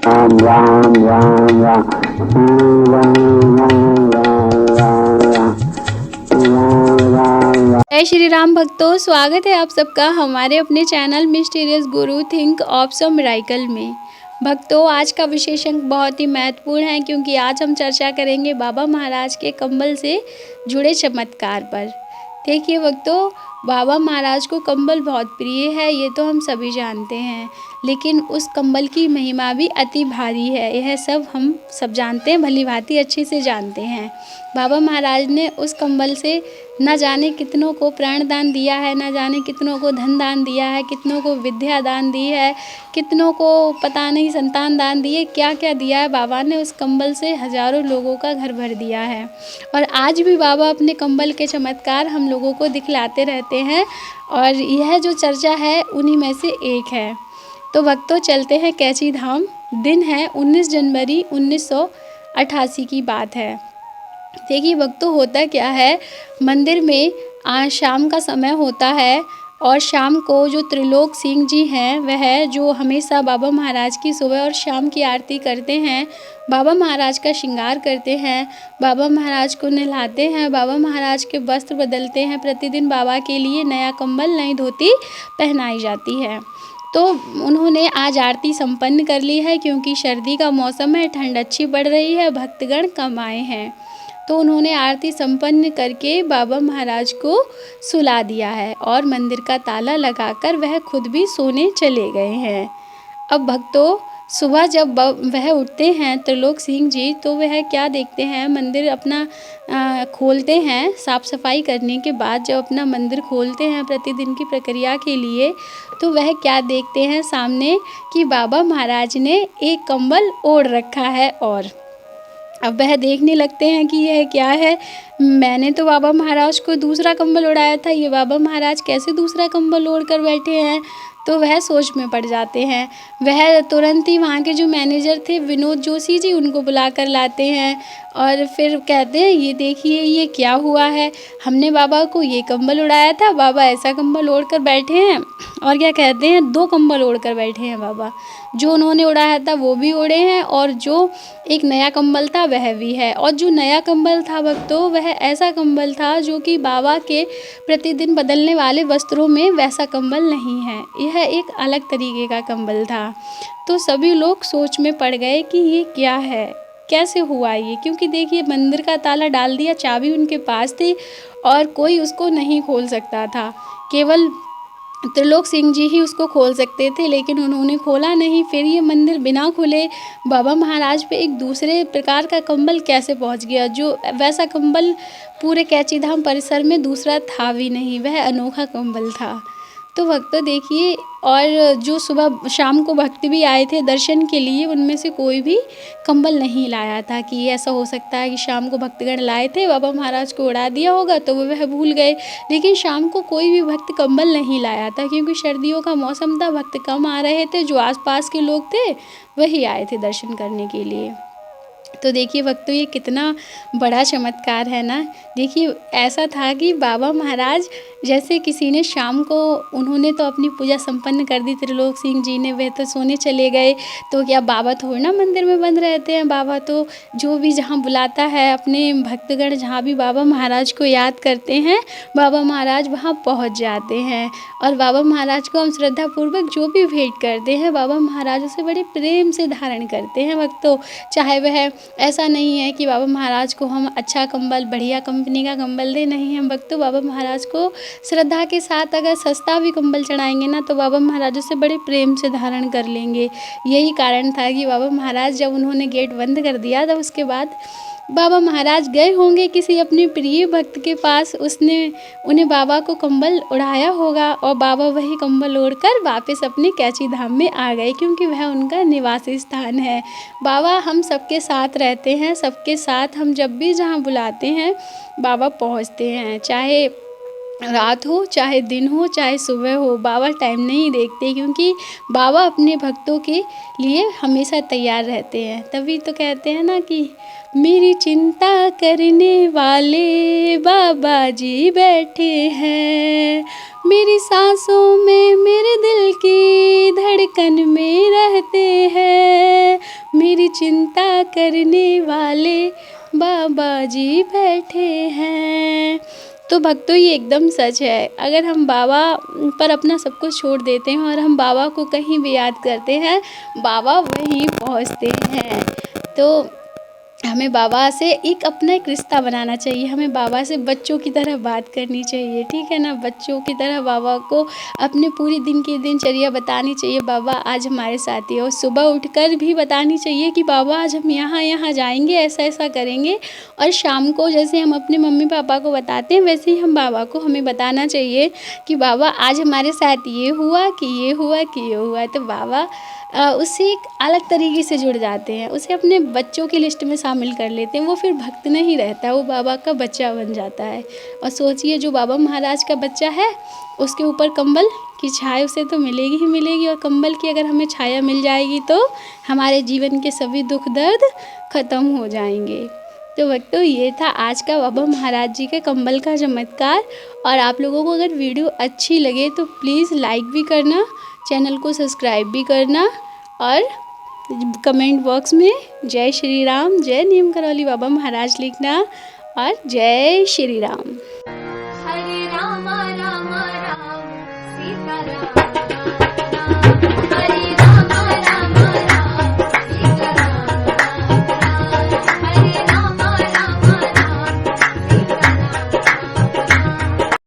राम राम राम राम जय श्री राम भक्तों, स्वागत है आप सबका हमारे अपने channel mysterious Guru think of some miracle में। भक्तों, आज का विशेष अंक बहुत ही महत्वपूर्ण है क्योंकि आज हम चर्चा करेंगे बाबा महाराज के कंबल से जुड़े चमत्कार पर। देखिए भक्तों, बाबा महाराज को कंबल बहुत प्रिय है, ये तो हम सभी जानते हैं, लेकिन उस कंबल की महिमा भी अति भारी है। यह सब हम सब जानते हैं, भली भांति अच्छे से जानते हैं। बाबा महाराज ने उस कंबल से न जाने कितनों को प्राण दान दिया है, न जाने कितनों को धन दान दिया है, कितनों को विद्या दान दी है, कितनों को पता नहीं संतान दान दिए, क्या क्या दिया है। बाबा ने उस कंबल से हजारों लोगों का घर भर दिया है और आज भी बाबा अपने कंबल के चमत्कार हम लोगों को दिखलाते रहते हैं और यह जो चर्चा है उन्हीं में से एक है। तो भक्तों, चलते हैं कैची धाम। दिन है 19 जनवरी 1988 की बात है। देखिए भक्तों, होता क्या है, मंदिर में आज शाम का समय होता है और शाम को जो त्रिलोक सिंह जी हैं, वह जो हमेशा बाबा महाराज की सुबह और शाम की आरती करते हैं, बाबा महाराज का श्रृंगार करते हैं, बाबा महाराज को नहलाते हैं, बाबा महाराज के वस्त्र बदलते हैं। प्रतिदिन बाबा के लिए नया कंबल, नई धोती पहनाई जाती है। तो उन्होंने आज आरती संपन्न कर ली है क्योंकि सर्दी का मौसम है, ठंड अच्छी पड़ रही है, भक्तगण कम आए हैं। तो उन्होंने आरती संपन्न करके बाबा महाराज को सुला दिया है और मंदिर का ताला लगाकर वह खुद भी सोने चले गए हैं। अब भक्तों, सुबह जब वह उठते हैं त्रिलोक सिंह जी, तो वह क्या देखते हैं, मंदिर अपना खोलते हैं। साफ़ सफाई करने के बाद जब अपना मंदिर खोलते हैं प्रतिदिन की प्रक्रिया के लिए, तो वह क्या देखते हैं सामने कि बाबा महाराज ने एक कंबल ओढ़ रखा है। और अब वह देखने लगते हैं कि यह क्या है, मैंने तो बाबा महाराज को दूसरा कंबल ओढ़ाया था, ये बाबा महाराज कैसे दूसरा कंबल ओढ़ कर बैठे हैं। तो वह सोच में पड़ जाते हैं। वह तुरंत ही वहाँ के जो मैनेजर थे विनोद जोशी जी, उनको बुला कर लाते हैं और फिर कहते हैं, ये देखिए ये क्या हुआ है, हमने बाबा को ये कंबल उड़ाया था, बाबा ऐसा कंबल ओढ़ कर बैठे हैं। और क्या कहते हैं, दो कंबल ओढ़ कर बैठे हैं बाबा, जो उन्होंने उड़ाया था वो भी ओढ़े हैं और जो एक नया कंबल था वह भी है। और जो नया कंबल था भक्तों, वह ऐसा कंबल था जो कि बाबा के प्रतिदिन बदलने वाले वस्त्रों में वैसा कंबल नहीं है, यह एक अलग तरीके का कंबल था। तो सभी लोग सोच में पड़ गए कि ये क्या है, कैसे हुआ ये, क्योंकि देखिए मंदिर का ताला डाल दिया, चाबी उनके पास थी और कोई उसको नहीं खोल सकता था, केवल त्रिलोक सिंह जी ही उसको खोल सकते थे, लेकिन उन्होंने खोला नहीं। फिर ये मंदिर बिना खुले बाबा महाराज पे एक दूसरे प्रकार का कंबल कैसे पहुंच गया, जो वैसा कंबल पूरे कैची धाम परिसर में दूसरा था भी नहीं, वह अनोखा कंबल था। तो भक्तों देखिए, और जो सुबह शाम को भक्त भी आए थे दर्शन के लिए, उनमें से कोई भी कंबल नहीं लाया था कि ऐसा हो सकता है कि शाम को भक्तगण लाए थे, बाबा महाराज को उड़ा दिया होगा तो वह भूल गए। लेकिन शाम को कोई भी भक्त कंबल नहीं लाया था क्योंकि सर्दियों का मौसम था, भक्त कम आ रहे थे, जो आसपास के लोग थे वही आए थे दर्शन करने के लिए। तो देखिए भक्तों, ये कितना बड़ा चमत्कार है ना। देखिए ऐसा था कि बाबा महाराज जैसे किसी ने शाम को, उन्होंने तो अपनी पूजा संपन्न कर दी त्रिलोक सिंह जी ने, वे तो सोने चले गए। तो क्या बाबा थोड़ी ना मंदिर में बंद रहते हैं, बाबा तो जो भी जहाँ बुलाता है अपने भक्तगण, जहाँ भी बाबा महाराज को याद करते हैं, बाबा महाराज वहाँ पहुँच जाते हैं। और बाबा महाराज को हम श्रद्धापूर्वक जो भी भेंट करते हैं, बाबा महाराज उसे बड़े प्रेम से धारण करते हैं भक्तों। चाहे वह, ऐसा नहीं है कि बाबा महाराज को हम अच्छा कंबल, बढ़िया कंपनी का कंबल दे, नहीं हम भक्तों बाबा महाराज को श्रद्धा के साथ अगर सस्ता भी कंबल चढ़ाएंगे ना, तो बाबा महाराज उसे बड़े प्रेम से धारण कर लेंगे। यही कारण था कि बाबा महाराज जब उन्होंने गेट बंद कर दिया, तब उसके बाद बाबा महाराज गए होंगे किसी अपने प्रिय भक्त के पास, उसने उन्हें बाबा को कंबल उड़ाया होगा और बाबा वही कंबल ओढ़कर वापस अपने कैची धाम में आ गए, क्योंकि वह उनका निवास स्थान है। बाबा हम सबके साथ रहते हैं, सबके साथ हम जब भी जहाँ बुलाते हैं बाबा पहुँचते हैं, चाहे रात हो, चाहे दिन हो, चाहे सुबह हो, बाबा टाइम नहीं देखते, क्योंकि बाबा अपने भक्तों के लिए हमेशा तैयार रहते हैं। तभी तो कहते हैं ना कि मेरी चिंता करने वाले बाबा जी बैठे हैं, मेरी सांसों में, मेरे दिल की धड़कन में रहते हैं, मेरी चिंता करने वाले बाबा जी बैठे हैं। तो भक्तों ये एकदम सच है। अगर हम बाबा पर अपना सब कुछ छोड़ देते हैं और हम बाबा को कहीं भी याद करते हैं, बाबा वहीं पहुंचते हैं। तो हमें बाबा से अपना एक रिश्ता बनाना चाहिए। हमें बाबा से बच्चों की तरह बात करनी चाहिए, ठीक है ना। बच्चों की तरह बाबा को अपने पूरी दिन की दिनचर्या बतानी चाहिए। बाबा आज हमारे साथ ही हो। सुबह उठकर भी बतानी चाहिए कि बाबा आज हम यहाँ यहाँ जाएंगे, ऐसा ऐसा करेंगे। और शाम को जैसे हम अपने मम्मी पापा को बताते हैं, वैसे ही हम बाबा को हमें बताना चाहिए कि बाबा आज हमारे साथ ये हुआ कि ये हुआ कि ये हुआ। तो बाबा उससे एक अलग तरीके से जुड़ जाते हैं, उसे अपने बच्चों की लिस्ट में शामिल कर लेते हैं। वो फिर भक्त नहीं रहता, वो बाबा का बच्चा बन जाता है। और सोचिए जो बाबा महाराज का बच्चा है, उसके ऊपर कंबल की छाया उसे तो मिलेगी ही मिलेगी। और कंबल की अगर हमें छाया मिल जाएगी तो हमारे जीवन के सभी दुख दर्द ख़त्म हो जाएंगे। तो भक्तों ये था आज का बाबा महाराज जी के कंबल का चमत्कार। और आप लोगों को अगर वीडियो अच्छी लगे तो प्लीज़ लाइक भी करना, चैनल को सब्सक्राइब भी करना और कमेंट बॉक्स में जय श्री राम, जय नीम करौली बाबा महाराज लिखना और जय श्री राम। हरे राम